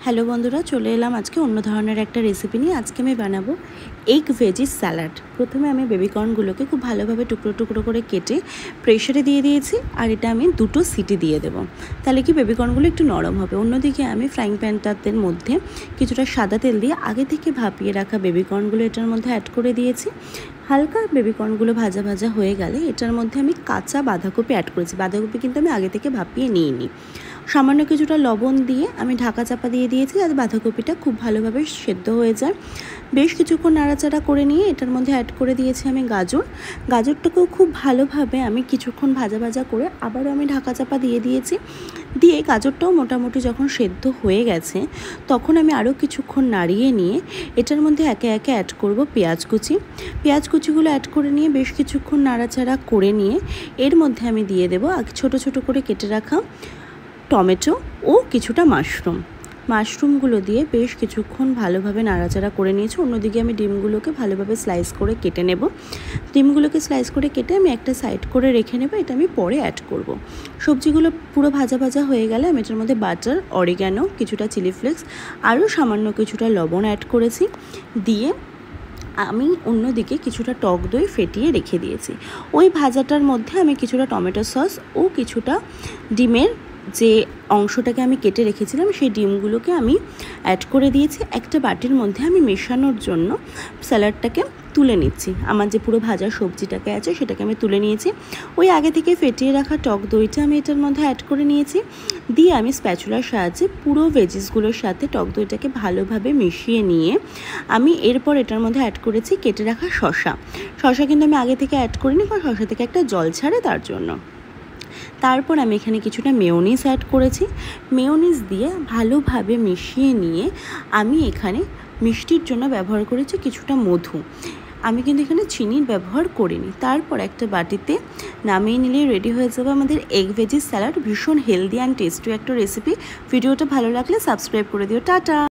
Hello বন্ধুরা, চলে এলাম আজকে অন্য ধরনের একটা রেসিপি নিয়ে। আজকে আমি বানাবো এগ ভেজি স্যালাড। প্রথমে আমি বেবিকর্নগুলোকে খুব ভালোভাবে টুকরো টুকরো করে কেটে প্রেশারে দিয়ে দিয়েছি, আর এটা আমি 2টো সিটি দিয়ে দেবো, তাহলে কি বেবিকর্নগুলো একটু নরম হবে। অন্যদিকে আমি ফ্রাইং প্যানটাতে মধ্যে কিছুটা সাদা তেল দিয়ে আগে থেকে ভাপিয়ে রাখা বেবিকর্নগুলো এটার মধ্যে অ্যাড করে দিয়েছি। হালকা বেবিকর্নগুলো ভাজা ভাজা হয়ে গেলে এটার মধ্যে আমি কাঁচা বাঁধাকপি অ্যাড করেছি। বাঁধাকপি কিন্তু আমি আগে থেকে ভাপিয়ে নিইনি। সামান্য কিছুটা লবণ দিয়ে আমি ঢাকা চাপা দিয়ে দিয়েছি, যাতে বাঁধাকপিটা খুব ভালোভাবে সেদ্ধ হয়ে যায়। বেশ কিছুক্ষণ নাড়াচাড়া করে নিয়ে এটার মধ্যে অ্যাড করে দিয়েছি আমি গাজরটাকেও খুব ভালোভাবে আমি কিছুক্ষণ ভাজা ভাজা করে আবারও আমি ঢাকা চাপা দিয়ে দিয়েছি। দিয়ে গাজরটাও মোটামুটি যখন সেদ্ধ হয়ে গেছে, তখন আমি আরও কিছুক্ষণ নাড়িয়ে নিয়ে এটার মধ্যে একে একে অ্যাড করব পেঁয়াজ কুচিগুলো অ্যাড করে নিয়ে বেশ কিছুক্ষণ নাড়াচাড়া করে নিয়ে এর মধ্যে আমি দিয়ে দেবো ছোট ছোট করে কেটে রাখা টমেটো ও কিছুটা মাশরুমগুলো দিয়ে বেশ কিছুক্ষণ ভালোভাবে নাড়াচাড়া করে নিয়েছি। অন্যদিকে আমি ডিমগুলোকে ভালোভাবে স্লাইস করে কেটে নেব। ডিমগুলোকে স্লাইস করে কেটে আমি একটা সাইড করে রেখে নেব, এটা আমি পরে অ্যাড করব। সবজিগুলো পুরো ভাজা ভাজা হয়ে গেলে আমি এটার মধ্যে বাটার, অরিগ্যানো, কিছুটা চিলি ফ্লেক্স, আরও সামান্য কিছুটা লবণ অ্যাড করেছি। দিয়ে আমি অন্যদিকে কিছুটা টক দই ফেটিয়ে রেখে দিয়েছি। ওই ভাজাটার মধ্যে আমি কিছুটা টমেটো সস ও কিছুটা ডিমের যে অংশটাকে আমি কেটে রেখেছিলাম সেই ডিমগুলোকে আমি অ্যাড করে দিয়েছি। একটা বাটির মধ্যে আমি মেশানোর জন্য স্যালাডটাকে তুলে নিচ্ছি। আমার যে পুরো ভাজা সবজিটাকে আছে সেটাকে আমি তুলে নিয়েছি। ওই আগে থেকে ফেটিয়ে রাখা টক দইটা আমি এটার মধ্যে অ্যাড করে নিয়েছি। দিয়ে আমি স্প্যাচুলার সাহায্যে পুরো ভেজিসগুলোর সাথে টক দইটাকে ভালোভাবে মিশিয়ে নিয়ে আমি এরপর এটার মধ্যে অ্যাড করেছি কেটে রাখা শসা কিন্তু আমি আগে থেকে অ্যাড করিনি, কারণ শসা থেকে একটা জল ছাড়ে তার জন্য। তারপর আমি এখানে কিছুটা মেয়োনিজ অ্যাড করেছি। মেয়োনিজ দিয়ে ভালোভাবে মিশিয়ে নিয়ে আমি এখানে মিষ্টির জন্য ব্যবহার করেছি কিছুটা মধু। আমি কিন্তু এখানে চিনির ব্যবহার করিনি। তারপর একটা বাটিতে নামিয়ে নিলেই রেডি হয়ে যাবে আমাদের এগ ভেজি স্যালাড। ভীষণ হেলদি অ্যান্ড টেস্টি একটা রেসিপি। ভিডিওটা ভালো লাগলে সাবস্ক্রাইব করে দিও। টাটা।